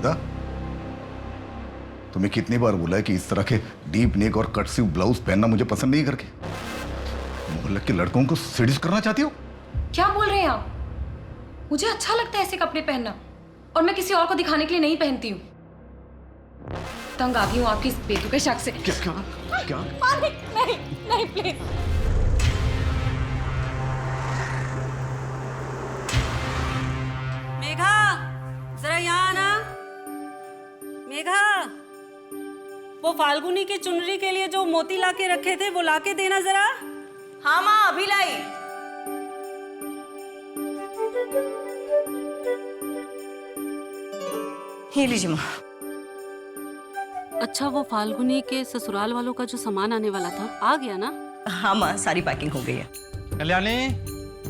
बेटा, तुम्हें कितनी बार बोला है कि इस तरह के डीप नेक और कट स्लीव ब्लाउज पहनना मुझे पसंद नहीं करके। मोहल्ले के लड़कों को सीडीज करना चाहती हो? क्या बोल रहे हैं आप? मुझे अच्छा लगता है ऐसे कपड़े पहनना, और मैं किसी और को दिखाने के लिए नहीं पहनती हूँ। तंग आ गई हूँ आपकी इस बेतुके शक से। क्या क्या क्या? नहीं नहीं प्लीज। मेघा, जरा यहाँ आना। मेघा, वो फाल्गुनी की चुनरी के लिए जो मोती लाके रखे थे वो लाके देना जरा। हाँ माँ, अभी लाई। ये लीजिए माँ। अच्छा, वो फाल्गुनी के ससुराल वालों का जो सामान आने वाला था आ गया ना? हाँ माँ, सारी पैकिंग हो गई है। कल्याणी,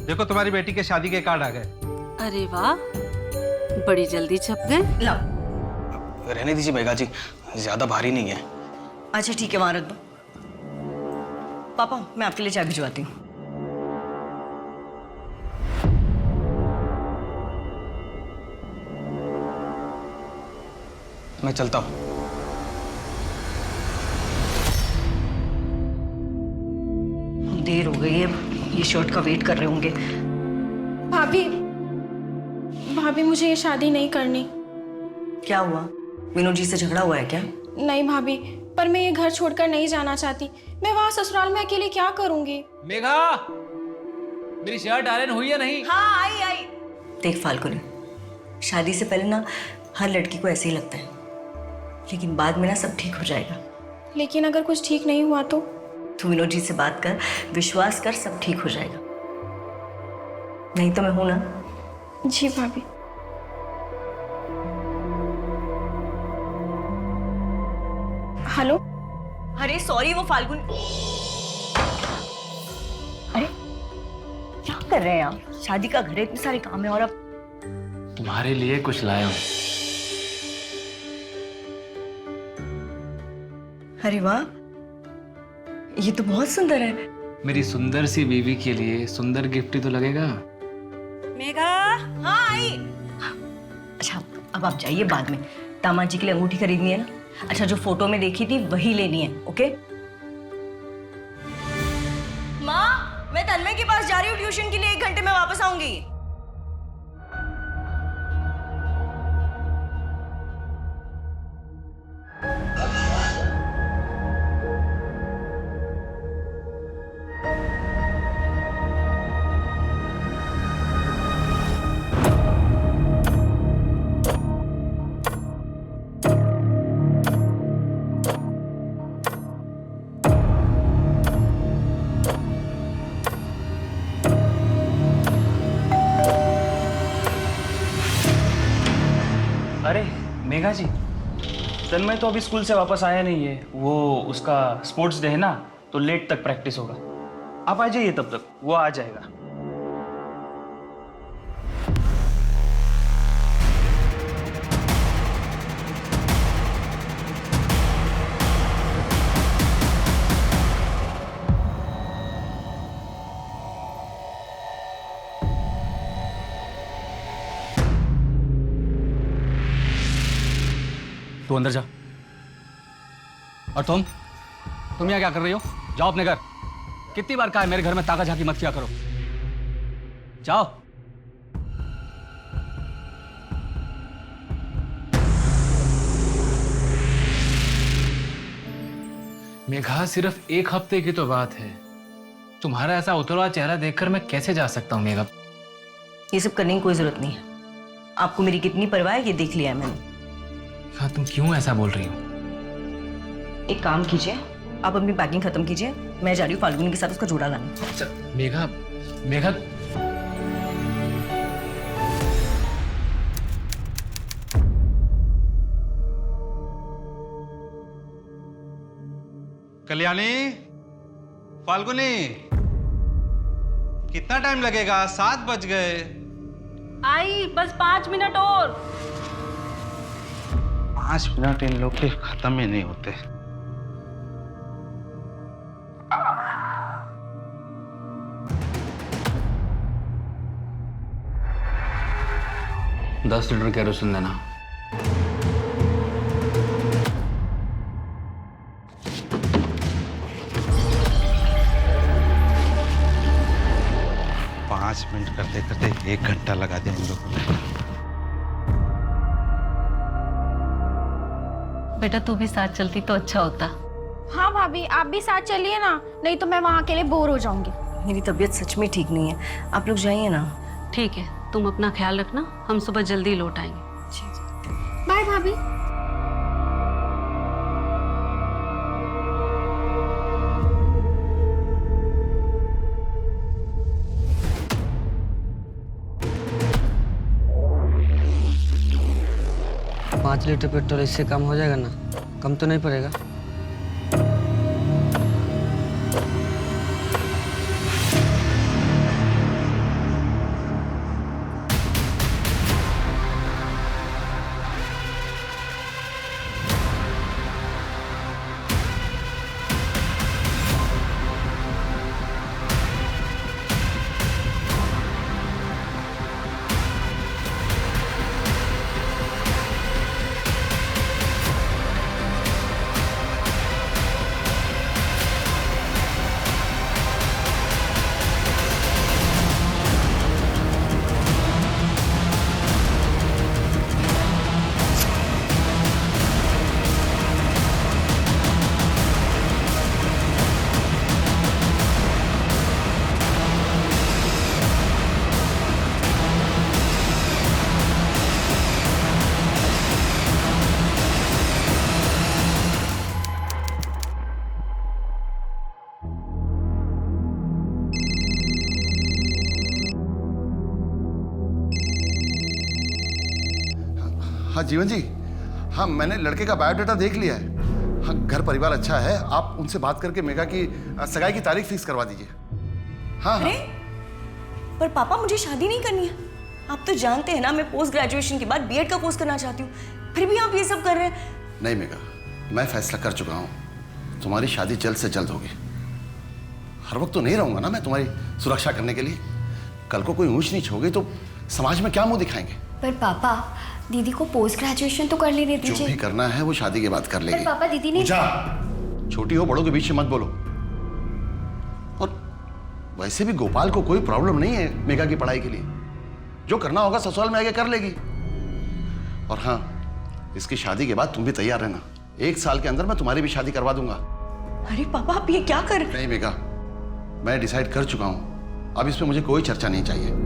देखो तुम्हारी बेटी के शादी के कार्ड आ गए। अरे वाह, बड़ी जल्दी छप गए। लाओ। रहने दीजिए मेघा जी, ज्यादा भारी नहीं है। अच्छा ठीक है, वहां रख दो। पापा, मैं आपके लिए चाय भिजवाती हूँ। मैं चलता हूँ। देर हो गई है, ये शर्ट का वेट कर रहे होंगे। भाभी, भाभी मुझे ये शादी नहीं करनी। क्या हुआ? विनोद जी से झगड़ा हुआ है क्या? नहीं भाभी, पर मैं ये घर छोड़कर नहीं जाना चाहती। मैं वहाँ ससुराल में अकेले क्या करूँगी? मेघा, मेरी शर्ट आयरन हुई है नहीं? हाँ, आई आई। देख फाल्गुनी, शादी से पहले ना हर लड़की को ऐसे ही लगता है, लेकिन बाद में ना सब ठीक हो जाएगा। लेकिन अगर कुछ ठीक नहीं हुआ तो? तू विनोद जी से बात कर, विश्वास कर, सब ठीक हो जाएगा। नहीं तो मैं हूं ना। जी भाभी। हेलो। अरे सॉरी, वो फाल्गुन। अरे क्या कर रहे हैं आप? शादी का घर है, इतने सारे काम है, और अब तुम्हारे लिए कुछ लाया हूँ। अरे वाह, ये तो बहुत सुंदर है। मेरी सुंदर सी बीवी के लिए सुंदर गिफ्ट ही तो लगेगा। मेघा, हाँ आई। अच्छा, अब आप जाइए, बाद में दामाद जी के लिए अंगूठी खरीदनी है ना। अच्छा, जो फोटो में देखी थी वही लेनी है, ओके? माँ, मैं तन्मय के पास जा रही हूँ ट्यूशन के लिए, 1 घंटे में वापस आऊंगी। अरे मेघा जी, तन्मय तो अभी स्कूल से वापस आया नहीं है। वो उसका स्पोर्ट्स डे है ना, तो लेट तक प्रैक्टिस होगा। आप आ जाइए, तब तक वो आ जाएगा। तू अंदर जा। और तुम यहाँ क्या कर रही हो? जाओ अपने घर। कितनी बार कहा है मेरे घर में ताका झाकी मत किया करो। जाओ। मेघा, सिर्फ 1 हफ्ते की तो बात है। तुम्हारा ऐसा उतरवा चेहरा देखकर मैं कैसे जा सकता हूँ मेघा? ये सब करने की कोई जरूरत नहीं है। आपको मेरी कितनी परवाह है ये देख लिया है मैंने। हाँ, तुम क्यों ऐसा बोल रही हो? एक काम कीजिए, आप अपनी पैकिंग खत्म कीजिए, मैं जा रही हूँ फाल्गुनी के साथ उसका जोड़ा लाने। अच्छा, मेघा, मेघा, कल्याणी, फाल्गुनी, कितना टाइम लगेगा? 7 बज गए। आई, बस 5 मिनट और। 5 मिनट इन लोग के खत्म ही नहीं होते। 10 लीटर केरोसिन देना। 5 मिनट करते करते 1 घंटा लगा दिया इन लोगों ने। बेटा तू भी साथ चलती तो अच्छा होता। हाँ भाभी, आप भी साथ चलिए ना, नहीं तो मैं वहाँ अकेले बोर हो जाऊंगी। मेरी तबीयत सच में ठीक नहीं है, आप लोग जाइए ना। ठीक है, तुम अपना ख्याल रखना, हम सुबह जल्दी लौट आएंगे। बाय भाभी। पाँच लीटर पेट्रोल इससे कम हो जाएगा ना? कम तो नहीं पड़ेगा? हाँ जीवन जी, हाँ मैंने लड़के का बायोडाटा देख लिया है। हाँ घर परिवार अच्छा है, आप उनसे बात करके मेघा की सगाई की तारीख फिक्स करवा दीजिए। हाँ हाँ। पर पापा मुझे शादी नहीं करनी है। आप तो जानते हैं ना मैं पोस्ट ग्रेजुएशन के बाद बीएड का कोर्स करना चाहती हूँ, फिर भी आप ये सब कर रहे हैं। नहीं मेघा, मैं फैसला कर चुका हूँ, तुम्हारी शादी जल्द से जल्द होगी। हर वक्त तो नहीं रहूंगा ना मैं तुम्हारी सुरक्षा करने के लिए। कल को कोई ऊंच नीच हो गई तो समाज में क्या मुंह दिखाएंगे। पर पापा, दीदी को पोस्ट ग्रेजुएशन तो कर लेने जो दीजिए। भी करना है वो शादी के बाद कर लेगी। पर पापा दीदी ने छोटी हो बड़ों के बीच में मत बोलो। और वैसे भी गोपाल को कोई प्रॉब्लम नहीं है मेघा की पढ़ाई के लिए। जो करना होगा ससुराल में आके कर लेगी। और हाँ, इसकी शादी के बाद तुम भी तैयार रहना। 1 साल के अंदर मैं तुम्हारी भी शादी करवा दूंगा। अरे पापा आप ये क्या कर रहे हैं? नहीं मेघा, मैं डिसाइड कर चुका हूं। अब इसमें मुझे कोई चर्चा नहीं चाहिए।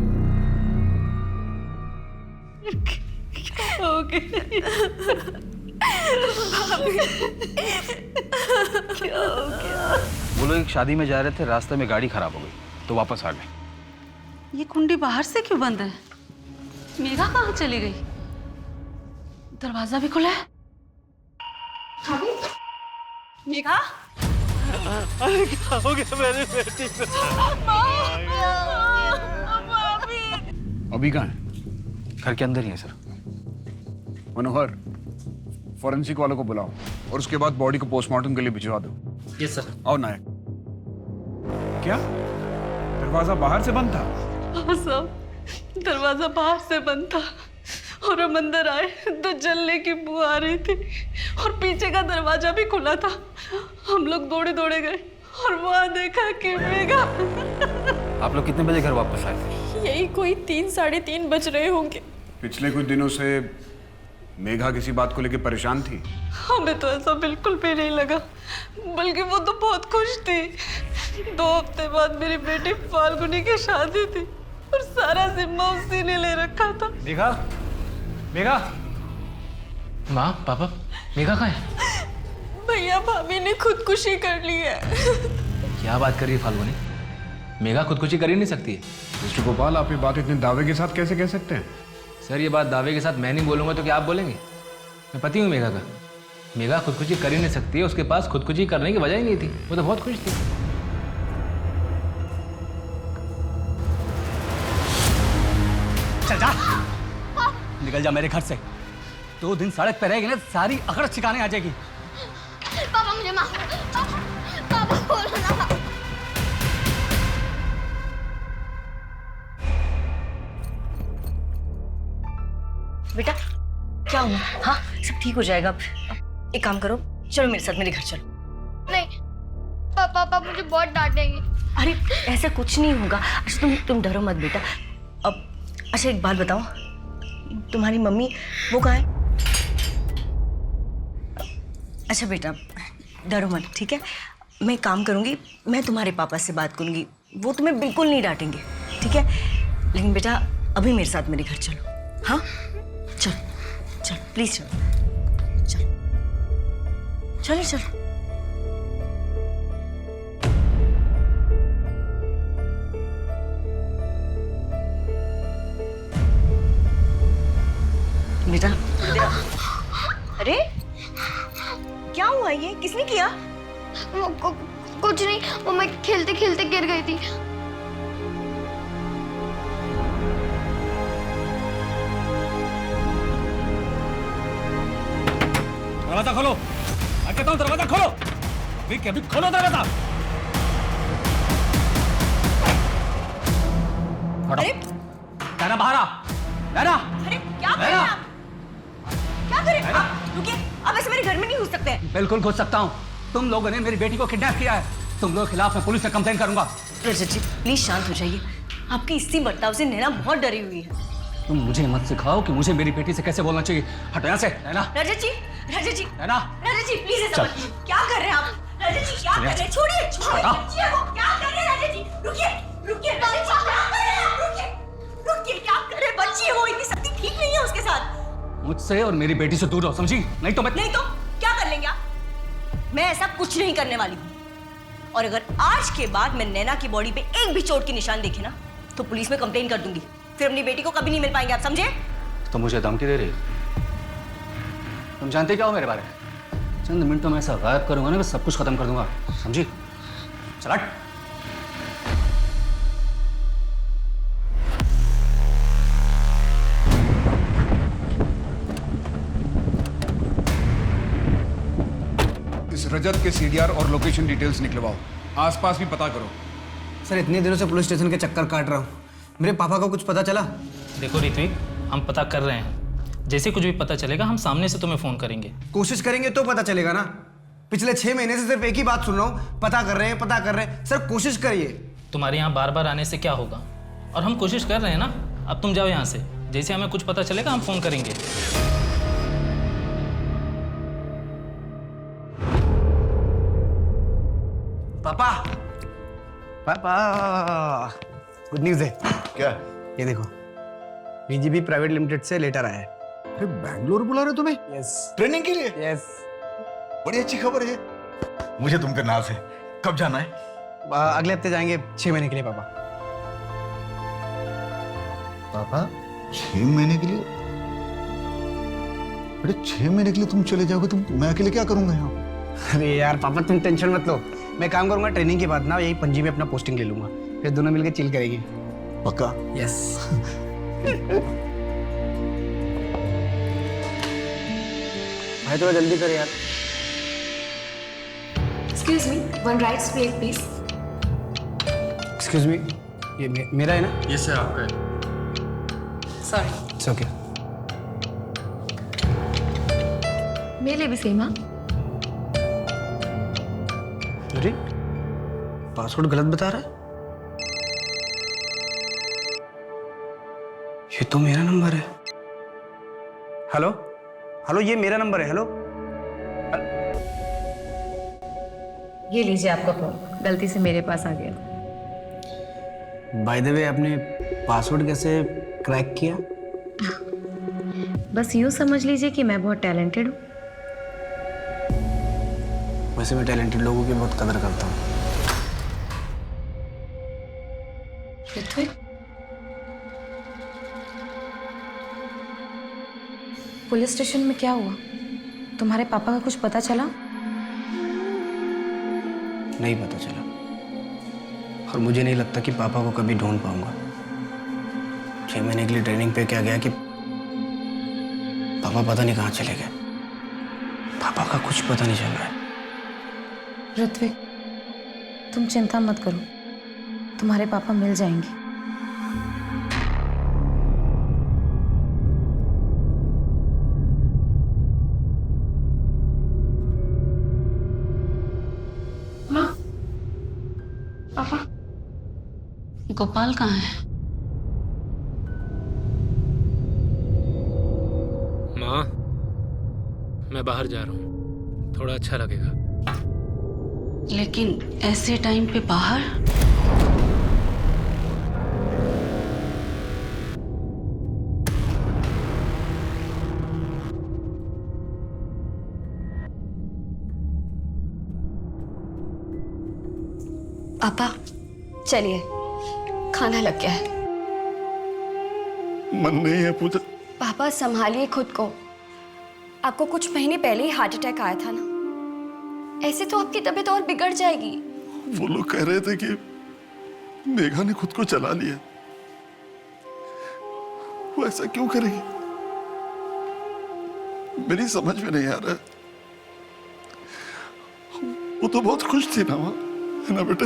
वो लोग एक शादी में जा रहे थे, रास्ते में गाड़ी खराब हो गई तो वापस आ गए। ये कुंडी बाहर से क्यों बंद है? मेघा कहाँ चली गई? दरवाजा भी खुला है। मेघा, हो गया मेरी बेटी को? अभी कहाँ है? घर के अंदर ही है सर। मनोहर, फॉरेंसिक वालों को बुलाओ और उसके बाद बॉडी को पोस्टमार्टम के लिए भिजवा दो। Yes sir. आओ नायक। क्या दरवाजा बाहर से बंद था? हाँ साहब, दरवाजा बाहर से बंद था और हम अंदर आए तो जलने की बू आ रही थी और पीछे का दरवाजा भी खुला था। हम लोग दौड़े दौड़े गए और वहाँ देखा कि मेघा। आप लोग कितने बजे घर वापस आए थे? यही कोई 3 साढ़े 3 बज रहे होंगे। पिछले कुछ दिनों से मेघा किसी बात को लेकर परेशान थी? हमें तो ऐसा बिल्कुल भी नहीं लगा, बल्कि वो तो बहुत खुश थी। 2 हफ्ते बाद मेरी बेटी फाल्गुनी की शादी थी और सारा जिम्मा उसी ने ले रखा था। मेघा, मेघा। माँ, पापा, मेघा कहाँ है? भैया भाभी ने खुदकुशी कर ली है। क्या बात कर रही है फाल्गुनी? मेघा खुदकुशी कर ही नहीं सकती है। मिस्टर गोपाल, आप ये बात इतने दावे के साथ कैसे कह सकते हैं? सर ये बात दावे के साथ मैं नहीं बोलूंगा तो क्या आप बोलेंगे? मैं पति हूँ मेघा का। मेघा खुदकुशी कर ही नहीं सकती है, उसके पास खुदकुशी करने की वजह ही नहीं थी। वो तो बहुत खुश थी। चल जा, निकल जा मेरे घर से। 2 दिन सड़क पे रहेगी ना, सारी अकड़ ठिकाने आ जाएगी। पापा मुझे माफ, पापा बोलो ना। बेटा क्या हुआ? हाँ सब ठीक हो जाएगा। अब एक काम करो, चलो मेरे साथ, मेरे घर चलो। नहीं पापा, पापा मुझे बहुत डांटेंगे। अरे ऐसा कुछ नहीं होगा। अच्छा तुम डरो मत बेटा। अब अच्छा एक बात बताओ, तुम्हारी मम्मी वो कहाँ है? अच्छा बेटा डरो मत, ठीक है? मैं काम करूंगी, मैं तुम्हारे पापा से बात करूंगी, वो तुम्हें बिल्कुल नहीं डांटेंगे, ठीक है? लेकिन बेटा अभी मेरे साथ मेरे घर चलो। हाँ चल चल प्लीज चलो चल चलो चलो। बेटा अरे क्या हुआ? ये किसने किया? कुछ नहीं, वो मैं खेलते खेलते गिर गई थी। दरवाजा खोलो, मैं कहता हूँ दरवाजा खोलो, अभी खोलो दरवाजा। अरे नैना बाहर आ, नैना। अरे क्या कर रहे हैं आप? क्या कर रहे हैं आप? रुकिए, आप ऐसे मेरे घर में नहीं घुस सकते। बिल्कुल घुस सकता हूँ। तुम लोगों ने मेरी बेटी को किडनैप किया है, तुम लोगों के खिलाफ मैं पुलिस से कंप्लेन करूंगा। रजत जी प्लीज शांत हो जाइए, आपकी इसी बर्ताव से नैना बहुत डरी हुई है। तुम मुझे मत सिखाओ कि मुझे मेरी बेटी से कैसे बोलना चाहिए। हटो यहाँ से नैना। रजत जी नैना, रजत जी प्लीज ऐसा मत कीजिए। क्या कर रहे हैं आप? रजत जी क्या कर रहे हैं? छोड़िए बच्ची है वो, क्या कर रहे हैं रजत जी? रुकिए रुकिए रजत जी, क्या कर रहे हैं आप? रुकिए रुकिए, क्या कर रहे हैं? बच्ची है वो, इतनी सख्ती ठीक नहीं है उसके साथ। मुझसे और मेरी बेटी से दूर रहो, समझी? नहीं तो क्या कर लेंगे आप? मैं ऐसा कुछ नहीं करने वाली हूँ, और अगर आज के बाद मैं नैना की बॉडी पे एक भी चोट के निशान देखे ना तो पुलिस में कंप्लेन कर दूंगी, फिर अपनी बेटी को कभी नहीं मिल पाएंगे, आप समझे? तो मुझे धमकी दे रही हो? तुम जानते क्या हो मेरे बारे में? चंद मिनटों में ऐसा गायब करूंगा ना मैं सब कुछ खत्म कर दूंगा, समझी? चल हट। इस रजत के सीडीआर और लोकेशन डिटेल्स निकलवाओ, आसपास भी पता करो। सर इतने दिनों से पुलिस स्टेशन के चक्कर काट रहा हूँ, मेरे पापा को कुछ पता चला? देखो ऋत्विक, हम पता कर रहे हैं, जैसे कुछ भी पता चलेगा हम सामने से तुम्हें फोन करेंगे। कोशिश करेंगे तो पता चलेगा ना। पिछले 6 महीने से सिर्फ एक ही बात सुन रहा हूँ, पता कर रहे हैं। सर कोशिश करिए। तुम्हारे यहाँ बार बार आने से क्या होगा, और हम कोशिश कर रहे हैं ना। अब तुम जाओ यहाँ से, जैसे हमें कुछ पता चलेगा हम फोन करेंगे। पापा गुड न्यूज़ है। क्या? ये देखो, बीजीबी प्राइवेट लिमिटेड से लेटर आया है। अरे बैंगलोर बुला रहे हो तुम्हें? यस। ट्रेनिंग के लिए? यस। बड़ी अच्छी खबर है, मुझे तुम पे नाज है। कब जाना है? अगले हफ्ते जाएंगे 6 महीने के लिए पापा। पापा 6 महीने के लिए? अरे 6 महीने के लिए तुम चले जाओगे, मैं अकेले क्या करूंगा यहाँ? अरे यार पापा तुम टेंशन मत लो, मैं काम करूंगा, ट्रेनिंग के बाद ना यही पणजी में अपना पोस्टिंग ले लूंगा, फिर दोनों मिलकर चिल करेंगे। पक्का? यस। भाई थोड़ा जल्दी कर यार। Excuse me, one rice plate please. Excuse me, ये मेरा है ना? ये सर आपका है। सॉरी। It's okay. मेरे लिए भी सेम। हाँ अरे पासवर्ड गलत बता रहा है। ये तो मेरा नंबर है। हेलो हेलो, ये मेरा नंबर है। हेलो ये लीजिए आपका फोन, गलती से मेरे पास आ गया। बाय द वे आपने पासवर्ड कैसे क्रैक किया? बस यूँ समझ लीजिए कि मैं बहुत टैलेंटेड हूँ। वैसे मैं टैलेंटेड लोगों की बहुत कदर करता हूँ। ऋत्विक, पुलिस स्टेशन में क्या हुआ? तुम्हारे पापा का कुछ पता चला? नहीं पता चला, और मुझे नहीं लगता कि पापा को कभी ढूंढ पाऊंगा। 6 महीने के लिए ट्रेनिंग पे क्या गया कि पापा पता नहीं कहाँ चले गए। पापा का कुछ पता नहीं चल रहा है। ऋत्विक, तुम चिंता मत करो, तुम्हारे पापा मिल जाएंगे। माँ, पापा, गोपाल कहाँ है? माँ, मैं बाहर जा रहा हूँ, थोड़ा अच्छा लगेगा। लेकिन ऐसे टाइम पे बाहर? पापा चलिए, खाना लग गया है। मन नहीं है पूजा। पापा संभालिए खुद को। आपको कुछ महीने पहले ही हार्ट अटैक आया था ना, ऐसे तो आपकी तबीयत और बिगड़ जाएगी। वो लोग कह रहे थे कि मेघा ने खुद को चला लिया। वो ऐसा क्यों करेगी? मेरी समझ में नहीं आ रहा। वो तो बहुत खुश थी ना माँ, है ना बेटा?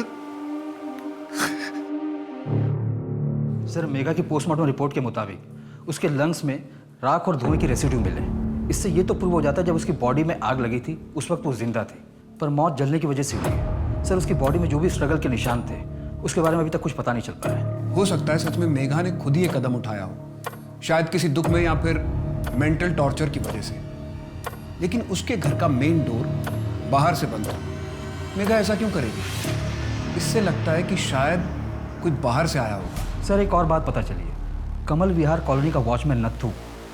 सर, मेघा की पोस्टमार्टम रिपोर्ट के मुताबिक उसके लंग्स में राख और धुएं की रेसिड्यू मिले। इससे ये तो प्रूव हो जाता है जब उसकी बॉडी में आग लगी थी उस वक्त वो जिंदा थी, पर मौत जलने की वजह से हुई है। सर, उसकी बॉडी में जो भी स्ट्रगल के निशान थे उसके बारे में अभी तक कुछ पता नहीं चल पाया है। हो सकता है सच में मेघा ने खुद ही ये कदम उठाया हो, शायद किसी दुख में या फिर मेंटल टॉर्चर की वजह से। लेकिन उसके घर का मेन डोर बाहर से बंद था। मेघा ऐसा क्यों करेगी? इससे लगता है कि शायद कोई बाहर से आया होगा। सर, एक और बात पता चली है। कमल विहार कॉलोनी का वॉचमैन नत्थू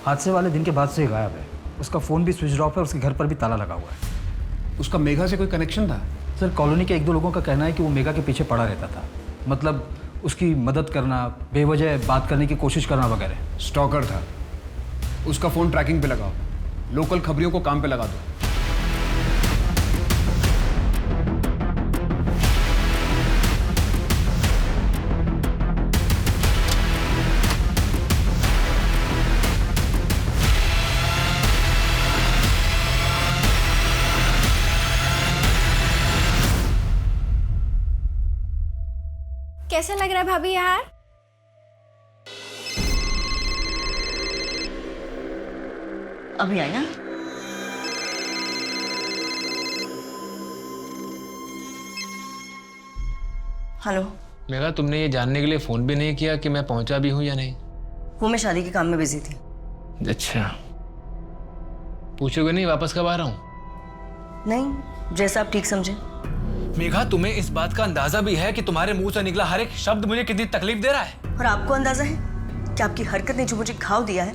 हादसे वाले दिन के बाद से गायब है। उसका फ़ोन भी स्विच ऑफ है, उसके घर पर भी ताला लगा हुआ है। उसका मेघा से कोई कनेक्शन था? सर, कॉलोनी के 1-2 लोगों का कहना है कि वो मेघा के पीछे पड़ा रहता था, मतलब उसकी मदद करना, बेवजह बात करने की कोशिश करना वगैरह। स्टॉकर था। उसका फ़ोन ट्रैकिंग पे लगाओ, लोकल खबरियों को काम पे लगा दो। कैसा लग रहा है भाभी यार? अभी आई ना? हेलो। मेघा, तुमने ये जानने के लिए फोन भी नहीं किया कि मैं पहुंचा भी हूं या नहीं? वो मैं शादी के काम में बिजी थी। अच्छा, पूछोगे नहीं वापस कब आ रहा हूं? नहीं, जैसा आप ठीक समझे। मेघा, तुम्हें इस बात का अंदाजा भी है कि तुम्हारे मुंह से निकला हर एक शब्द मुझे कितनी तकलीफ दे रहा है? और आपको अंदाजा है कि आपकी हरकत ने जो मुझे घाव दिया है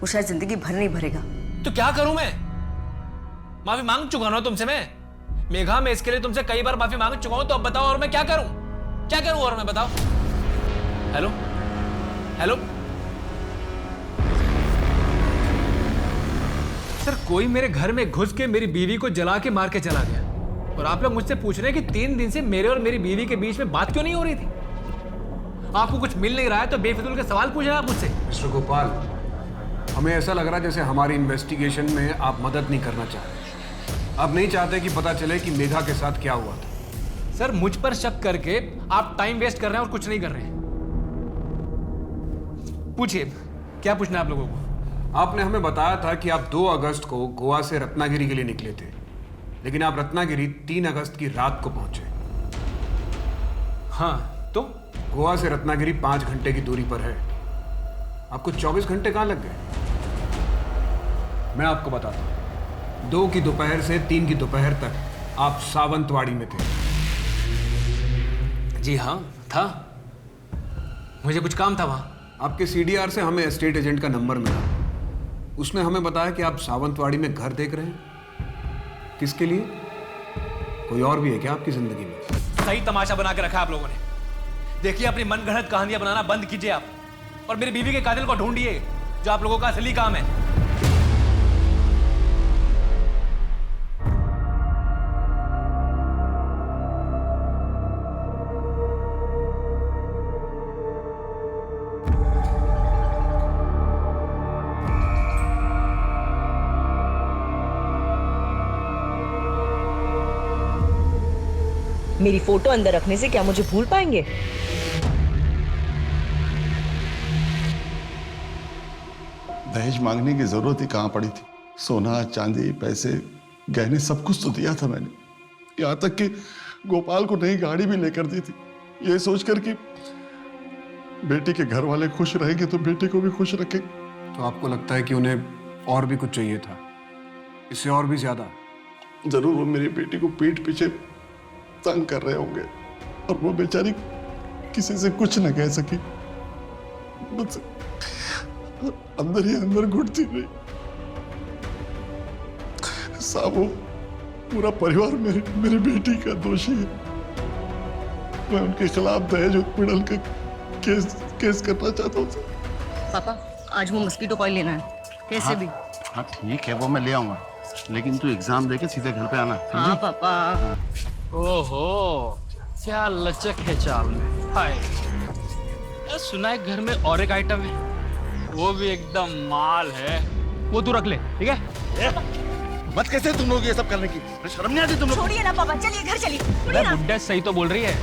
वो शायद जिंदगी भर नहीं भरेगा। तो क्या करूं मैं? माफी मांग चुका ना तुमसे मैं। मेघा, मैं इसके लिए तुमसे कई बार माफी मांग चुका हूं, तो अब बताओ और मैं क्या करूं? क्या करूं और मैं, बताओ। हेलो हेलो सर, कोई मेरे घर में घुस के मेरी बीवी को जला के मार के चला गया, और आप लोग मुझसे पूछ रहे हैं कि 3 दिन से मेरे और मेरी बीवी के बीच में बात क्यों नहीं हो रही थी? आपको कुछ मिल नहीं रहा है तो बेफिजूल के सवाल पूछ रहे हैं आप मुझसे। मिस्टर गोपाल, हमें ऐसा लग रहा है जैसे हमारी इन्वेस्टिगेशन में आप मदद नहीं करना चाह रहे। आप नहीं चाहते कि पता चले कि मेघा के साथ क्या हुआ था। सर, मुझ पर शक करके आप टाइम वेस्ट कर रहे हैं और कुछ नहीं कर रहे हैं। पूछिए, क्या पूछना है आप लोगों को? आपने हमें बताया था कि आप 2 अगस्त को गोवा से रत्नागिरी के लिए निकले थे, लेकिन आप रत्नागिरी 3 अगस्त की रात को पहुंचे। हाँ, तो गोवा से रत्नागिरी 5 घंटे की दूरी पर है। आपको 24 घंटे कहाँ लग गए? मैं आपको बताता हूँ। 2 की दोपहर से 3 की दोपहर तक आप सावंतवाड़ी में थे। जी हाँ, था। मुझे कुछ काम था वहाँ। आपके सीडीआर से हमें एस्टेट एजेंट का नंबर मिला। उसने हमें बताया कि आप सावंतवाड़ी में घर देख रहे हैं। किसके लिए? कोई और भी है क्या आपकी जिंदगी में? सही तमाशा बना के रखा आप लोगों ने। देखिए, अपनी मनगढ़ंत कहानियां बनाना बंद कीजिए आप, और मेरी बीवी के कातिल को ढूंढिए, जो आप लोगों का असली काम है। मेरी फोटो अंदर रखने से क्या मुझे भूल पाएंगे? दहेज मांगने की जरूरत ही कहां पड़ी थी? सोना, चांदी, पैसे, गहने सब कुछ तो दिया था मैंने। यहां तक कि गोपाल को नई गाड़ी भी लेकर दी थी, ये सोचकर कि बेटी के घर वाले खुश रहेंगे तो बेटी को भी खुश रखें। तो आपको लगता है कि उन्हें और भी कुछ चाहिए था, इससे और भी ज्यादा? जरूर वो मेरी बेटी को पीठ पीछे तंग कर रहे होंगे और वो बेचारी किसी से कुछ न कह सकी, बस अंदर ही अंदर घुटती रही। साहब वो पूरा परिवार मेरी बेटी का दोषी है। मैं उनके खिलाफ दहेज उत्पीड़न का केस करना चाहता हूँ। पापा आज वो मस्कीटो कॉइल लेना है कैसे भी। हाँ ठीक है, वो मैं ले आऊंगा, लेकिन तू एग्जाम देके सीधे घर पे आना। हाँ पापा। ओहो क्या लचक है चाल में। हाय सुना है घर में और एक आइटम है, वो भी एकदम माल है, वो तू रख ले ठीक है। मत कैसे तुम लोग ये सब करने की, शर्म नहीं आती तुम लोग? छोड़िए ना पापा, चलिए घर चलिए। बुड्ढा सही तो बोल रही है,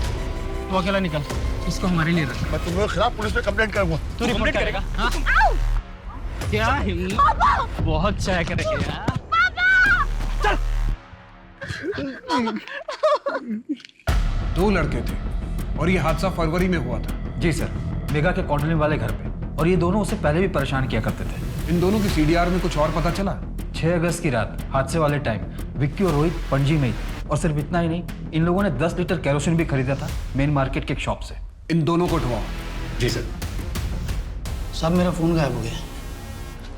तू अकेला निकल, इसको हमारे लिए रख। मैं तुम लोगों के खिलाफ पुलिस में कंप्लेंट करूंगा। तू रिपोर्ट करेगा? हाँ? क्या हिम्मत, बहुत चाय करेंगे यार। चल। 2 लड़के थे और ये हादसा फरवरी में हुआ था। जी सर, मेगा के कॉलोनी वाले घर पे, और ये दोनों उससे पहले भी परेशान किया करते थे। इन दोनों की सीडीआर में कुछ और पता चला? 6 अगस्त की रात हादसे वाले टाइम विक्की और रोहित पणजी में ही थे। और सिर्फ इतना ही नहीं, इन लोगों ने 10 लीटर केरोसिन भी खरीदा था मेन मार्केट के एक शॉप से। इन दोनों को उठवाओ। जी सर। साहब मेरा फोन गायब हो गया।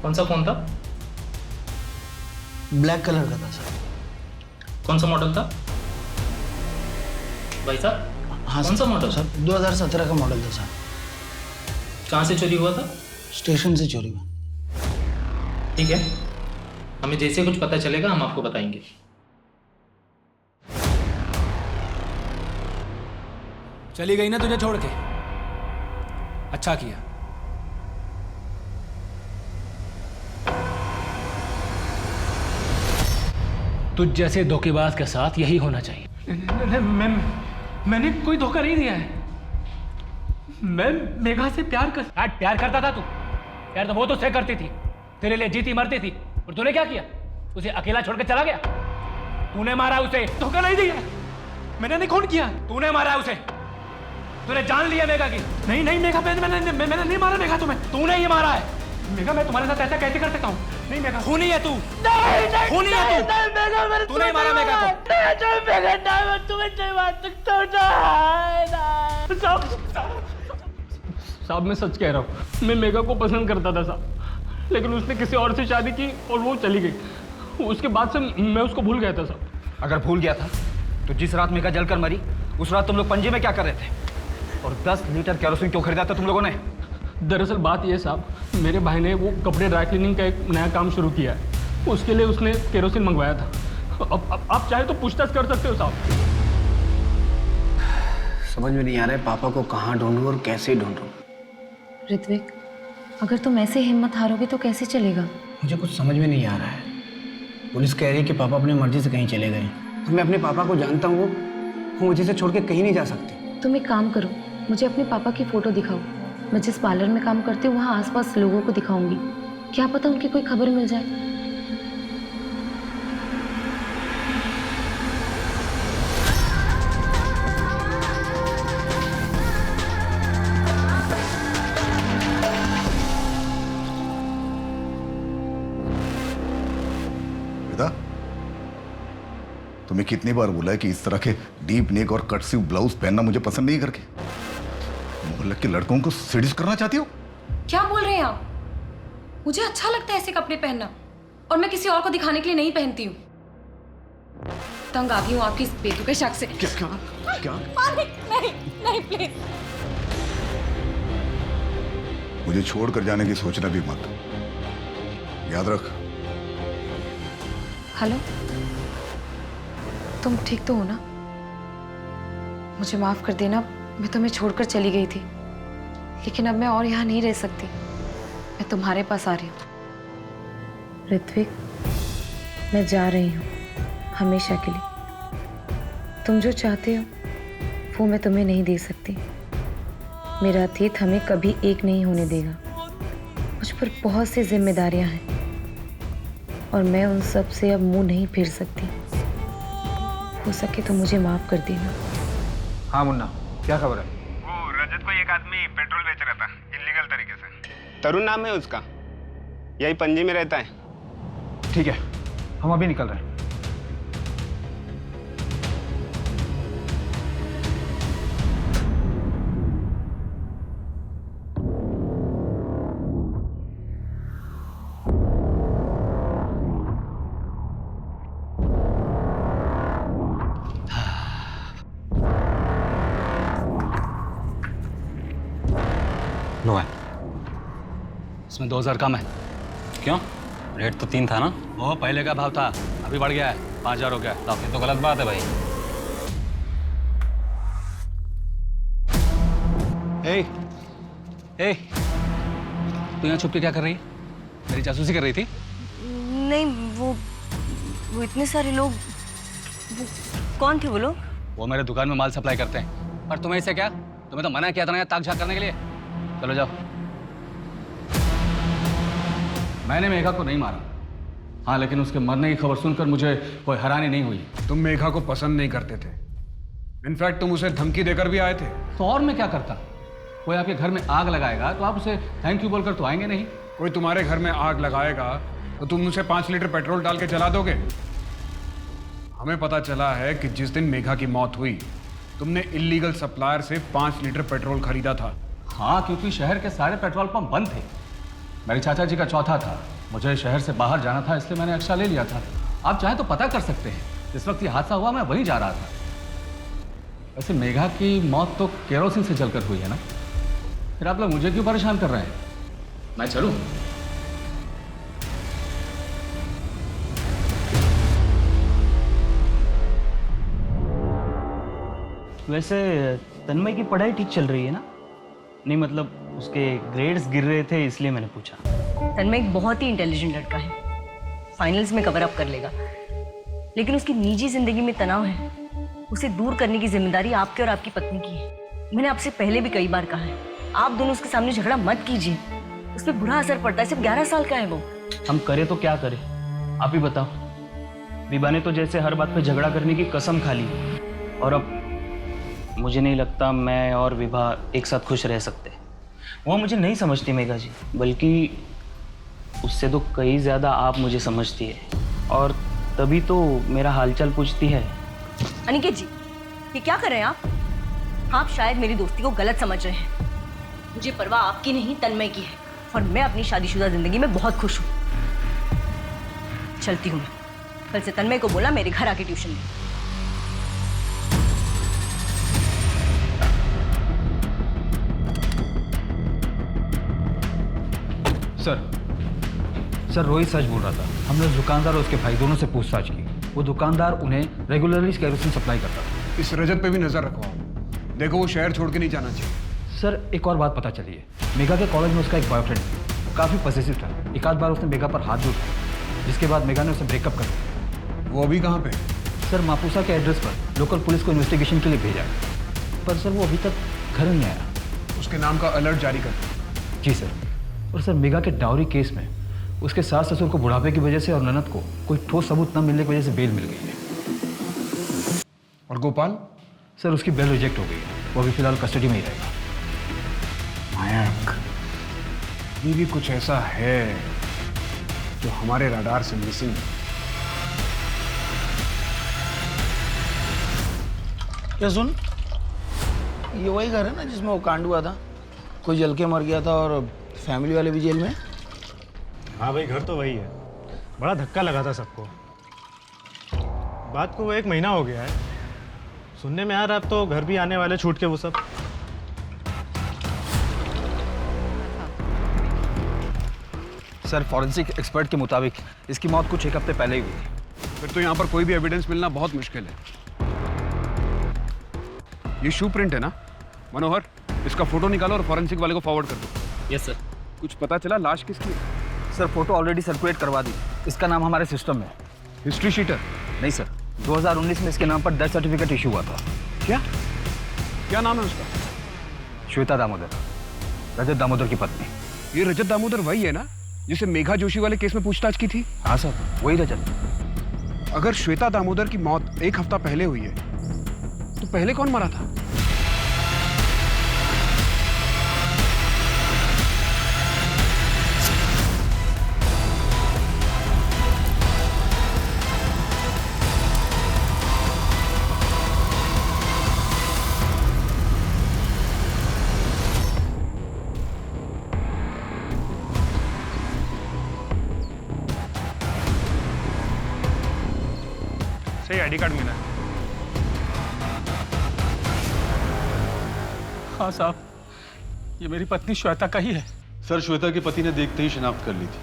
कौन सा फोन था? ब्लैक कलर का था सर। कौन सा मॉडल था भाई साहब? हाँ कौन सा मॉडल? सर 2017 का मॉडल था सर। कहाँ से चोरी हुआ था? स्टेशन से चोरी हुआ। ठीक है, हमें जैसे कुछ पता चलेगा हम आपको बताएंगे। चली गई ना तुझे छोड़ के? अच्छा किया। तुझ जैसे धोखेबाज के साथ यही होना चाहिए। मैंने कोई धोखा नहीं दिया है। मैं मेघा से प्यार करता था तू? प्यार तो वो तो से करती थी, तेरे लिए जीती मरती थी, और तूने क्या किया? उसे अकेला छोड़ के चला गया। तूने मारा उसे। धोखा नहीं दिया मैंने। नहीं, कौन किया? तूने मारा उसे। तूने जान लिया मेघा की। नहीं मेघा, मैंने नहीं मारा मेघा तुम्हें। तूने ही मारा है। मेघा मैं तुम्हारे साथ ऐसा कैसे कर सकता हूँ? नहीं मेघा, खूनी है तू। नहीं खूनी है तू। मेघा, तूने ही मारा मेघा को। साहब मैं सच कह रहा हूँ, मैं मेघा को पसंद करता था साहब, लेकिन उसने किसी और से शादी की और वो चली गई। उसके बाद से मैं उसको भूल गया था साहब। अगर भूल गया था तो जिस रात मेघा जलकर मरी उस रात तुम लोग पणजी में क्या कर रहे थे? और 10 लीटर केरोसिन क्यों खरीदा था तुम लोगों ने? दरअसल बात यह साहब, मेरे भाई ने वो कपड़े ड्राई क्लीनिंग का एक नया काम शुरू किया है, उसके लिए उसने केरोसिन मंगवाया था। अब आप चाहे तो पूछताछ कर सकते हो साहब। समझ में नहीं आ रहा है पापा को कहाँ ढूंढूं और कैसे ढूंढूं। ऋत्विक, अगर तुम ऐसे हिम्मत हारोगे तो कैसे चलेगा? मुझे कुछ समझ में नहीं आ रहा है। पुलिस कह रही है कि पापा अपनी मर्जी से कहीं चले गए। मैं अपने पापा को जानता हूँ, वो मुझे से छोड़ के कहीं नहीं जा सकते। तुम एक काम करो, मुझे अपने पापा की फ़ोटो दिखाओ। मैं जिस पार्लर में काम करती हूँ वहाँ आसपास लोगों को दिखाऊंगी, क्या पता उनकी कोई खबर मिल जाए। तुम्हें कितनी बार बोला है कि इस तरह के डीप नेक और कट स्लीव ब्लाउज पहनना मुझे पसंद नहीं करके? मोहल्ले के लड़कों को सीडीज करना चाहती हो? क्या बोल रहे हैं आप? मुझे अच्छा लगता है ऐसे कपड़े पहनना, और मैं किसी और को दिखाने के लिए नहीं पहनती हूँ। तंग आ गई हूँ आपकी इस बेतुके शक से। क्या? नहीं प्लीज। मुझे छोड़कर जाने की सोचना भी मत, याद रख। हेलो, तुम ठीक तो हो ना? मुझे माफ कर देना, मैं तुम्हें छोड़कर चली गई थी, लेकिन अब मैं और यहाँ नहीं रह सकती। मैं तुम्हारे पास आ रही हूँ। ऋत्विक, मैं जा रही हूँ हमेशा के लिए। तुम जो चाहते हो वो मैं तुम्हें नहीं दे सकती। मेरा अतीत हमें कभी एक नहीं होने देगा। मुझ पर बहुत सी जिम्मेदारियां हैं और मैं उन सब से अब मुंह नहीं फेर सकती। हो सके तो मुझे माफ कर देना। हाँ मुन्ना, क्या खबर है? वो रजत को एक आदमी पेट्रोल बेच रहा था। तरुण नाम है उसका, यही पणजी में रहता है। ठीक है, हम अभी निकल रहे हैं। नो है, इसमें 2000 कम है। क्यों? रेट तो 3 था ना? वो पहले का भाव था, अभी बढ़ गया है, 5000 हो गया। ये तो गलत बात है भाई। ए, तू यहाँ छुप के क्या कर रही है? मेरी जासूसी कर रही थी? नहीं, वो इतने सारे लोग, वो कौन थे वो लोग? वो मेरे दुकान में माल सप्लाई करते हैं। और तुम्हें इससे क्या? तुम्हें तो मना किया था ना ताक झाक करने के लिए। चलो जाओ। मैंने मेघा को नहीं मारा, हाँ, लेकिन उसके मरने की खबर सुनकर मुझे कोई हैरानी नहीं हुई। तुम मेघा को पसंद नहीं करते थे, इनफैक्ट तुम उसे धमकी देकर भी आए थे। तो और मैं क्या करता? कोई आपके घर में आग लगाएगा तो आप उसे थैंक यू बोलकर तो आएंगे नहीं। कोई तुम्हारे घर में आग लगाएगा तो तुम उसे 5 लीटर पेट्रोल डाल के जला दोगे। हमें पता चला है कि जिस दिन मेघा की मौत हुई तुमने इल्लीगल सप्लायर से 5 लीटर पेट्रोल खरीदा था। हाँ, क्योंकि शहर के सारे पेट्रोल पंप बंद थे। मेरे चाचा जी का चौथा था, मुझे शहर से बाहर जाना था, इसलिए मैंने एक्स्ट्रा ले लिया था। आप चाहें तो पता कर सकते हैं, जिस वक्त ये हादसा हुआ मैं वहीं जा रहा था। वैसे मेघा की मौत तो केरोसिन से जलकर हुई है ना, फिर आप लोग मुझे क्यों परेशान कर रहे हैं? मैं चलूं? वैसे तन्मय की पढ़ाई ठीक चल रही है ना? नहीं, मतलब उसके ग्रेड्स गिर रहे थे इसलिए मैंने पूछा। तन्मय एक बहुत ही इंटेलिजेंट लड़का है, फाइनल्स में कवर अप कर लेगा, लेकिन उसकी निजी जिंदगी में तनाव है। उसे दूर करने की जिम्मेदारी आपके और आपकी पत्नी की है। मैंने आपसे पहले भी कई बार कहा है, आप दोनों उसके सामने झगड़ा मत कीजिए, उस पर बुरा असर पड़ता है। सिर्फ 11 साल का है वो। हम करें तो क्या करें, आप ही बताओ। विभा ने तो जैसे हर बात पे झगड़ा करने की कसम खा ली, और अब मुझे नहीं लगता मैं और विभा एक साथ खुश रह सकते। वो मुझे नहीं समझती मेघा जी, बल्कि उससे तो कई ज़्यादा आप मुझे समझती है, और तभी तो मेरा हालचाल पूछती है। अनिकेत जी, ये क्या कर रहे हैं आप? आप शायद मेरी दोस्ती को गलत समझ रहे हैं। मुझे परवाह आपकी नहीं, तन्मय की है, और मैं अपनी शादीशुदा जिंदगी में बहुत खुश हूँ। चलती हूँ मैं। कल से तन्मय को बोला मेरे घर आके ट्यूशन दे। सर रोहित सच बोल रहा था। हमने उस दुकानदार और उसके भाई दोनों से पूछताछ की। वो दुकानदार उन्हें रेगुलरली केरोसिन सप्लाई करता था। इस रजत पे भी नजर रखवाओ, देखो वो शहर छोड़ के नहीं जाना चाहिए। सर एक और बात पता चली है, मेघा के कॉलेज में उसका एक बॉयफ्रेंड था, काफ़ी पॉसेसिव था। एक आध बार उसने मेघा पर हाथ भी उठाया, जिसके बाद मेघा ने उसे ब्रेकअप कर दिया। वो अभी कहाँ पे? सर मापुसा के एड्रेस पर लोकल पुलिस को इन्वेस्टिगेशन के लिए भेजा है, पर सर वो अभी तक घर नहीं आया। उसके नाम का अलर्ट जारी कर दो। जी सर। और सर मेघा के डाउरी केस में उसके सास ससुर को बुढ़ापे की वजह से और ननद को कोई ठोस सबूत न मिलने की वजह से बेल मिल गई है। और गोपाल? सर उसकी बेल रिजेक्ट हो गई है, वो अभी फिलहाल कस्टडी में ही रहेगा। मयंक, ये भी कुछ ऐसा है जो हमारे रडार से मिसिंग है। क्या सुन, ये वही घर है ना जिसमें वो कांड हुआ था, कोई जल के मर गया था और फैमिली वाले भी जेल में? हाँ भाई, घर तो वही है। बड़ा धक्का लगा था सबको। बात को वो 1 महीना हो गया है। सुनने में आ रहा है अब तो घर भी आने वाले छूट के वो सब। सर फॉरेंसिक एक्सपर्ट के मुताबिक इसकी मौत कुछ 1 हफ्ते पहले ही हुई थी। फिर तो यहाँ पर कोई भी एविडेंस मिलना बहुत मुश्किल है। ये शू प्रिंट है ना? मनोहर, इसका फोटो निकालो और फॉरेंसिक वाले को फॉरवर्ड कर दो। Yes sir. कुछ पता चला लाश किसकी है? सर फोटो ऑलरेडी सर्कुलेट करवा दी, इसका नाम हमारे सिस्टम में। History sheeter? नहीं सर, 2019 में इसके नाम पर डेथ सर्टिफिकेट इशू हुआ था। क्या क्या नाम है उसका? श्वेता दामोदर, रजत दामोदर की पत्नी। ये रजत दामोदर वही है ना जिसे मेघा जोशी वाले केस में पूछताछ की थी? हाँ सर, वही रजत। अगर श्वेता दामोदर की मौत 1 हफ्ता पहले हुई है तो पहले कौन मरा था? से आईडी कार्ड मिला है। हाँ साहब, ये मेरी पत्नी श्वेता का ही है। सर, श्वेता के पति ने देखते ही शिनाख्त कर ली थी।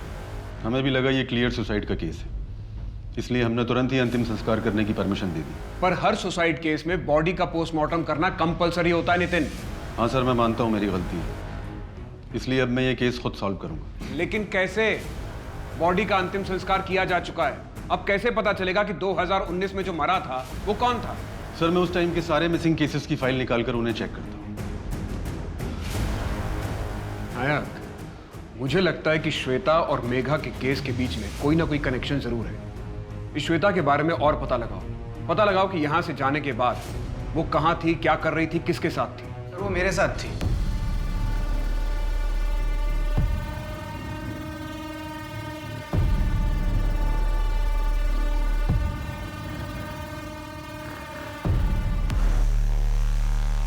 हमें भी लगा ये क्लियर सुसाइड का केस है, इसलिए हमने तुरंत ही अंतिम संस्कार करने की परमिशन दे दी। पर हर सुसाइड केस में बॉडी का पोस्टमार्टम करना कंपलसरी होता है नितिन। हाँ सर, मैं मानता हूँ मेरी गलती है, इसलिए अब मैं ये केस खुद सॉल्व करूंगा। लेकिन कैसे? बॉडी का अंतिम संस्कार किया जा चुका है, अब कैसे पता चलेगा कि 2019 में जो मरा था वो कौन था? सर, मैं उस टाइम के सारे मिसिंग केसेस की फाइल निकालकर उन्हें चेक करता हूँ। नायक, मुझे लगता है कि श्वेता और मेघा के केस के बीच में कोई ना कोई कनेक्शन जरूर है। इस श्वेता के बारे में और पता लगाओ कि यहां से जाने के बाद वो कहां थी, क्या कर रही थी, किसके साथ थी। सर वो मेरे साथ थी।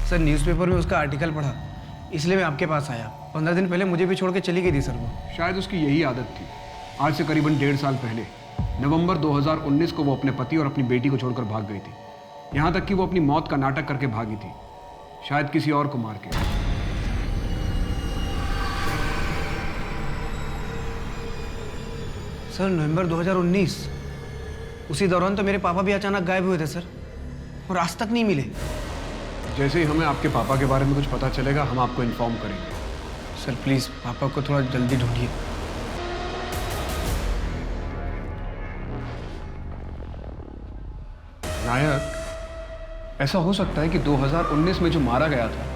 सर न्यूज़पेपर में उसका आर्टिकल पढ़ा, इसलिए मैं आपके पास आया। 15 दिन पहले मुझे भी छोड़ के चली गई थी सर वो। शायद उसकी यही आदत थी। आज से करीबन 1.5 साल पहले नवंबर 2019 को वो अपने पति और अपनी बेटी को छोड़कर भाग गई थी। यहां तक कि वो अपनी मौत का नाटक करके भागी थी, शायद किसी और को मार के। सर नवंबर 2019, उसी दौरान तो मेरे पापा भी अचानक गायब हुए थे सर, और आज तक नहीं मिले। जैसे ही हमें आपके पापा के बारे में कुछ पता चलेगा हम आपको इन्फॉर्म करेंगे। सर प्लीज़ पापा को थोड़ा जल्दी ढूंढिए। नायक, ऐसा हो सकता है कि 2019 में जो मारा गया था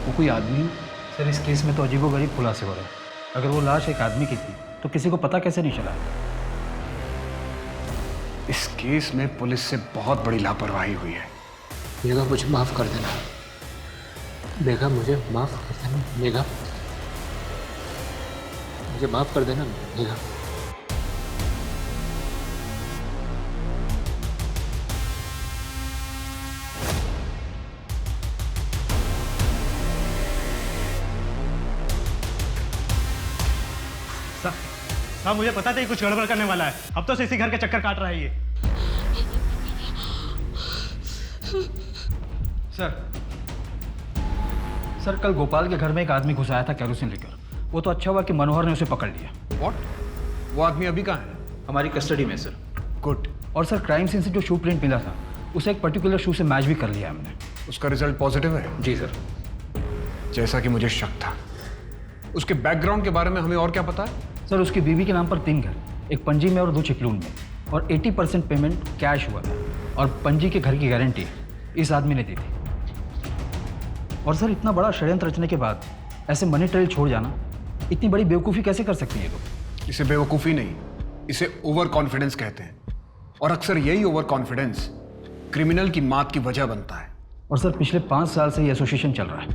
वो कोई आदमी हो? सर, इस केस में तो अजीबोगरीब खुलासे हो रहे हैं। अगर वो लाश एक आदमी की थी तो किसी को पता कैसे नहीं चला? इस केस में पुलिस से बहुत बड़ी लापरवाही हुई है। मेघा मुझे माफ कर देना, मेघा मुझे माफ कर देना, मेघा मुझे माफ कर देना, मेघा। साहब मुझे पता था ये कुछ गड़बड़ करने वाला है, अब तो इसी घर के चक्कर काट रहा है ये। सर कल गोपाल के घर में एक आदमी घुस आया था कैरोसिन लेकर। वो तो अच्छा हुआ कि मनोहर ने उसे पकड़ लिया। व्हाट? वो आदमी अभी कहाँ है? हमारी कस्टडी में सर। गुड। और सर क्राइम सीन से जो शू प्रिंट मिला था उसे एक पर्टिकुलर शू से मैच भी कर लिया हमने। उसका रिजल्ट पॉजिटिव है? जी सर। जैसा कि मुझे शक था। उसके बैकग्राउंड के बारे में हमें और क्या पता है? सर उसकी बीवी के नाम पर 3 घर, एक पणजी में और 2 चिपलून में, और 80% पेमेंट कैश हुआ था, और पणजी के घर की गारंटी इस आदमी ने दी थी। और सर इतना बड़ा षड्यंत्र रचने के बाद ऐसे मनी ट्रेल छोड़ जाना, इतनी बड़ी बेवकूफ़ी कैसे कर सकती है लोग? इसे बेवकूफ़ी नहीं, इसे ओवर कॉन्फिडेंस कहते हैं। और अक्सर यही ओवर कॉन्फिडेंस क्रिमिनल की मात की वजह बनता है। और सर पिछले 5 साल से ये एसोसिएशन चल रहा है।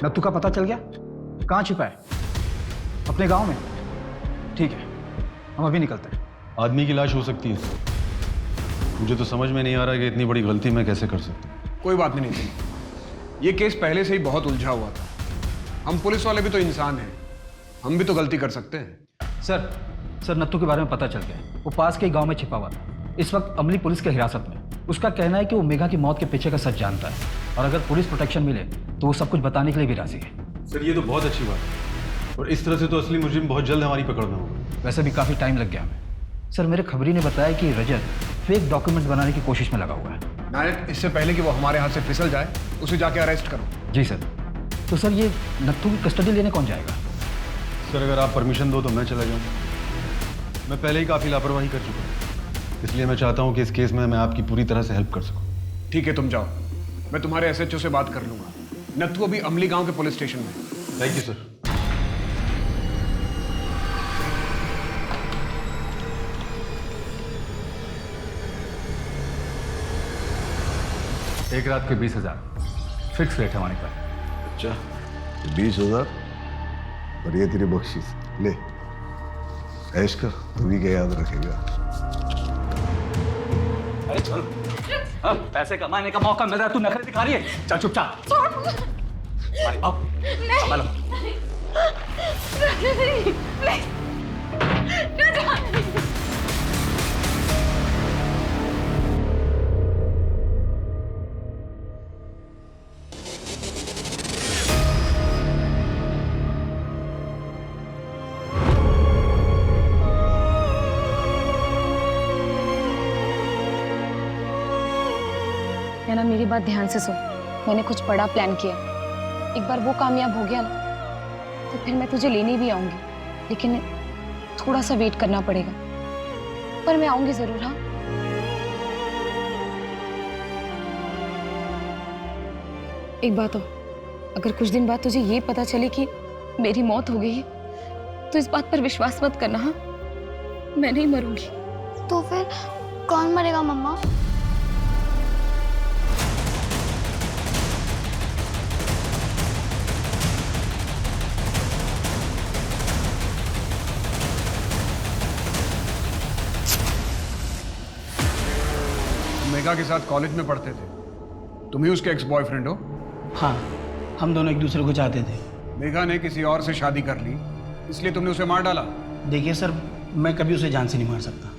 नत्थू का पता चल गया? कहाँ छिपा है? अपने गांव में? ठीक है, हम अभी निकलते हैं। आदमी की लाश हो सकती है। मुझे तो समझ में नहीं आ रहा कि इतनी बड़ी गलती मैं कैसे कर सकता हूँ। कोई बात नहीं थी, ये केस पहले से ही बहुत उलझा हुआ था। हम पुलिस वाले भी तो इंसान हैं, हम भी तो गलती कर सकते हैं। सर नत्थू के बारे में पता चल गया, वो पास के गांव में छिपा हुआ था, इस वक्त अमली पुलिस के हिरासत में। उसका कहना है कि वो मेघा की मौत के पीछे का सच जानता है, और अगर पुलिस प्रोटेक्शन मिले तो वो सब कुछ बताने के लिए भी राजी है। सर ये तो बहुत अच्छी बात है, और इस तरह से तो असली मुजरिम बहुत जल्द हमारी पकड़ में होगा। वैसे भी काफ़ी टाइम लग गया हमें। सर मेरे खबरी ने बताया कि रजत फेक डॉक्यूमेंट बनाने की कोशिश में लगा हुआ है। नायक, इससे पहले कि वो हमारे हाथ से फिसल जाए उसे जाके अरेस्ट करो। जी सर। तो सर ये नत्थू की कस्टडी लेने कौन जाएगा? सर अगर आप परमिशन दो तो मैं चला जाऊँ। मैं पहले ही काफ़ी लापरवाही कर चुका हूँ, इसलिए मैं चाहता हूँ कि इस केस में मैं आपकी पूरी तरह से हेल्प कर सकूँ। ठीक है, तुम जाओ, मैं तुम्हारे एसएचओ से बात कर लूंगा। नत्थू अभी अमली गांव के पुलिस स्टेशन में। Thank you sir. एक रात के 20,000 फिक्स रेट है हमारे पास। अच्छा 20,000 और ये तेरी बख्शीश, ले ऐश कर, तू भी क्या याद रखेगा। अरे चल, अब पैसे कमाने का मौका मिल रहा है, तू नखरे दिखा रही है। चल चुपचाप। अब संभालो। बात ध्यान से सुन। मैंने कुछ बड़ा प्लान किया। एक बार वो कामयाब हो गया ना तो फिर मैं तुझे लेने भी आऊंगी, लेकिन थोड़ा सा वेट करना पड़ेगा, पर मैं आऊंगी जरूर। हाँ, एक बात और, अगर कुछ दिन बाद तुझे ये पता चले कि मेरी मौत हो गई है तो इस बात पर विश्वास मत करना। हाँ, मैं नहीं मरूंगी। तो फिर कौन मरेगा मम्मा? मेघा के साथ कॉलेज में पढ़ते थे, तुम ही उसके एक्स बॉयफ्रेंड हो? हाँ, हम दोनों एक दूसरे को चाहते थे। मेघा ने किसी और से शादी कर ली, इसलिए तुमने उसे मार डाला? देखिए सर, मैं कभी उसे जान से नहीं मार सकता,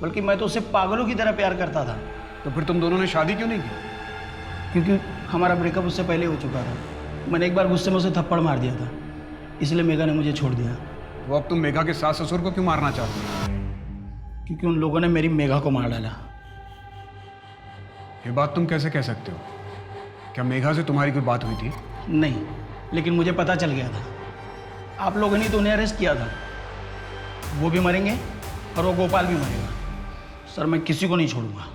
बल्कि मैं तो उसे पागलों की तरह प्यार करता था। तो फिर तुम दोनों ने शादी क्यों नहीं की? क्योंकि हमारा ब्रेकअप उससे पहले हो चुका था। मैंने एक बार गुस्से में उसे थप्पड़ मार दिया था, इसलिए मेघा ने मुझे छोड़ दिया। तो अब तुम मेघा के सास ससुर को क्यों मारना चाहते हो? क्योंकि उन लोगों ने मेरी मेघा को मार डाला। ये बात तुम कैसे कह सकते हो? क्या मेघा से तुम्हारी कोई बात हुई थी? नहीं, लेकिन मुझे पता चल गया था। आप लोगों ने तो उन्हें अरेस्ट किया था। वो भी मरेंगे और वो गोपाल भी मरेगा। सर, मैं किसी को नहीं छोड़ूंगा।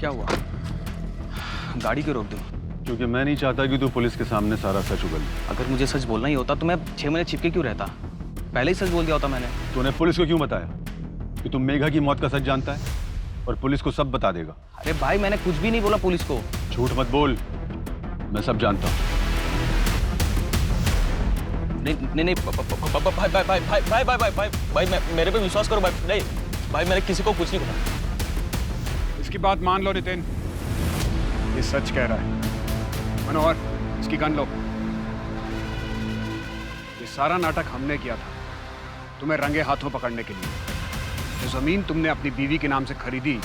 क्या हुआ? गाड़ी क्यों रोक दी? क्योंकि मैं नहीं चाहता कि तू पुलिस के सामने सारा सच उगल। अगर मुझे सच बोलना ही होता तो मैं 6 महीने छिपके क्यों रहता? पहले ही सच बोल दिया होता मैंने। तूने पुलिस को क्यों बताया कि तुम मेघा की मौत का सच जानता है और पुलिस को सब बता देगा? अरे भाई, मैंने कुछ भी नहीं बोला पुलिस को। झूठ मत बोल, मैं सब जानता हूँ। नहीं भाई, मेरे पे विश्वास करो भाई। नहीं भाई, मैंने किसी को कुछ नहीं बोला। इसकी बात मान लो नितिन, ये सच कह रहा है। मनोहर, इसकी गन लो। ये सारा नाटक हमने किया था तुम्हें रंगे हाथों पकड़ने के लिए। जो जमीन तुमने अपनी बीवी के नाम से खरीदी,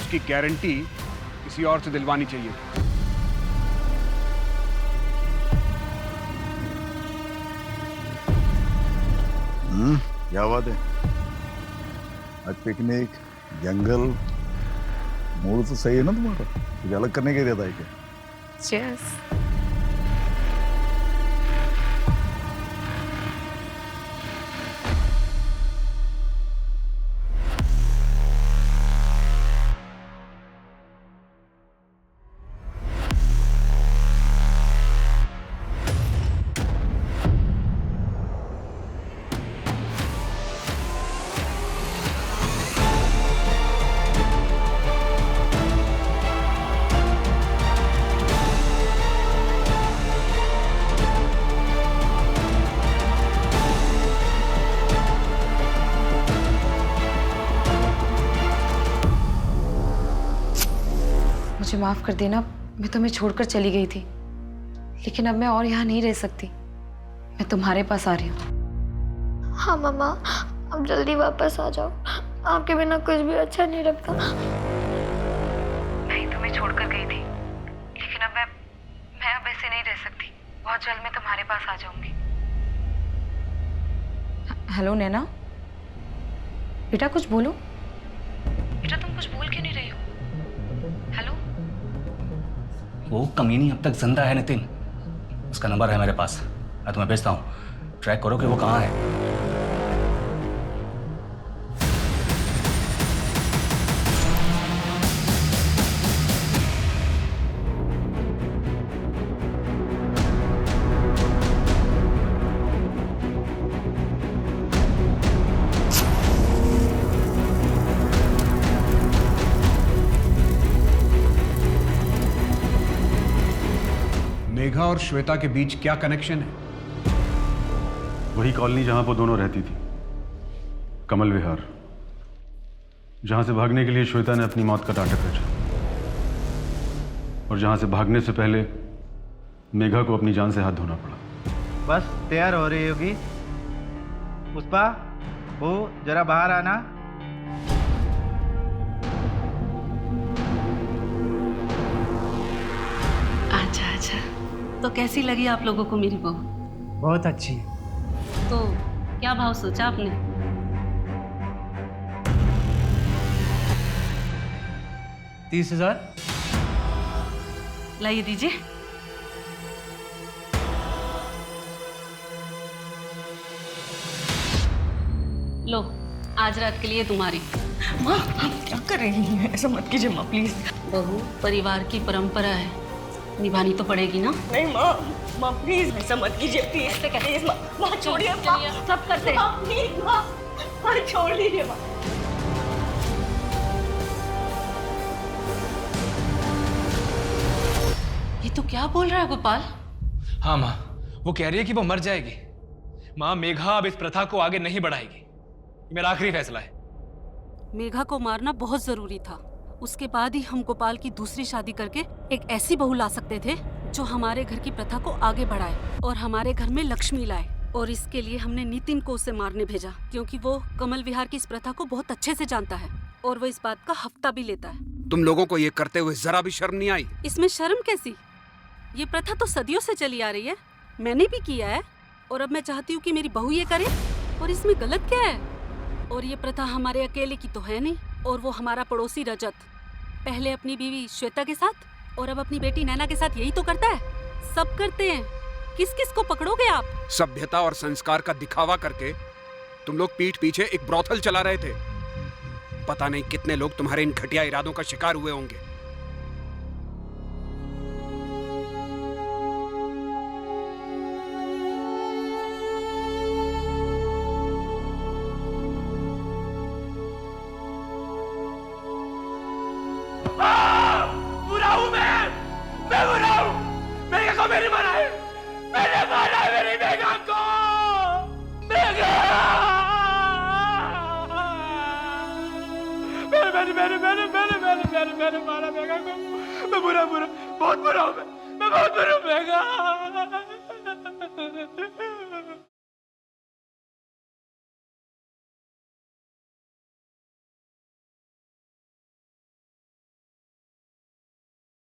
उसकी गारंटी किसी और से दिलवानी चाहिए। क्या बात है? आज पिकनिक, जंगल, मूड तो सही है ना तुम्हारा? कुछ अलग करने के इरादा है क्या? Cheers. मुझे माफ कर देना, मैं तुम्हें छोड़कर चली गई थी, लेकिन अब मैं और यहाँ नहीं रह सकती। मैं तुम्हारे पास आ रही हूँ। हाँ मम्मा, अब जल्दी वापस आ जाओ। आपके बिना कुछ भी अच्छा नहीं लगता। मैं तुम्हें छोड़कर गई थी, लेकिन अब मैं अब ऐसे नहीं रह सकती। बहुत जल्द मैं तुम्हारे पास आ जाऊंगी। हेलो नैना, बेटा कुछ बोलो। बेटा तुम कुछ बोल क्यों नहीं रही हो? हेलो। वो कमीनी अब तक जिंदा है नितिन। उसका नंबर है मेरे पास, मैं तुम्हें भेजता हूँ। ट्रैक करो कि वो कहाँ है। मेघा और श्वेता के बीच क्या कनेक्शन है? वही कॉलोनी जहां वो दोनों रहती थी, कमल विहार, जहां से भागने के लिए श्वेता ने अपनी मौत का नाटक रचा और जहां से भागने से पहले मेघा को अपनी जान से हाथ धोना पड़ा। बस तैयार हो रही होगी। पुष्पा, वो जरा बाहर आना। आजा आजा। तो कैसी लगी आप लोगों को मेरी बहू? बहुत अच्छी है। तो क्या भाव सोचा आपने? 30,000। लाइए दीजिए। लो, आज रात के लिए तुम्हारी। माँ आप क्या कर रही हैं? ऐसा मत कीजिए माँ प्लीज। बहू, परिवार की परंपरा है, निभानी तो पड़ेगी ना। नहीं माँ, माँ प्लीज ऐसा मत कीजिए प्लीज। प्लीज माँ, माँ छोड़िए माँ। सब करते हैं। माँ प्लीज माँ, माँ छोड़ दीजिए माँ। ये तो क्या बोल रहा है गोपाल? हाँ माँ, वो कह रही है कि वो मर जाएगी। माँ, मेघा अब इस प्रथा को आगे नहीं बढ़ाएगी। ये मेरा आखिरी फैसला है। मेघा को मारना बहुत जरूरी था। उसके बाद ही हम गोपाल की दूसरी शादी करके एक ऐसी बहू ला सकते थे जो हमारे घर की प्रथा को आगे बढ़ाए और हमारे घर में लक्ष्मी लाए। और इसके लिए हमने नितिन को उसे मारने भेजा, क्योंकि वो कमल विहार की इस प्रथा को बहुत अच्छे से जानता है और वो इस बात का हफ्ता भी लेता है। तुम लोगों को ये करते हुए जरा भी शर्म नहीं आई? इसमें शर्म कैसी? ये प्रथा तो सदियों से चली आ रही है, मैंने भी किया है और अब मैं चाहती हूँ कि मेरी बहू ये करे, और इसमें गलत क्या है? और ये प्रथा हमारे अकेले की तो है नहीं, और वो हमारा पड़ोसी रजत पहले अपनी बीवी श्वेता के साथ और अब अपनी बेटी नैना के साथ यही तो करता है। सब करते हैं, किस किस को पकड़ोगे आप? सभ्यता और संस्कार का दिखावा करके तुम लोग पीठ पीछे एक ब्रोथल चला रहे थे। पता नहीं कितने लोग तुम्हारे इन घटिया इरादों का शिकार हुए होंगे। बुरा हूं मैं बुरा हूं। मेघा को मेरी मारा है, मैंने मारा मेरी मेघा को। मेघा मैंने मारा मेघा को। मैं बुरा बहुत बुरा हूं। मैं बहुत बुरा हूं मेघा।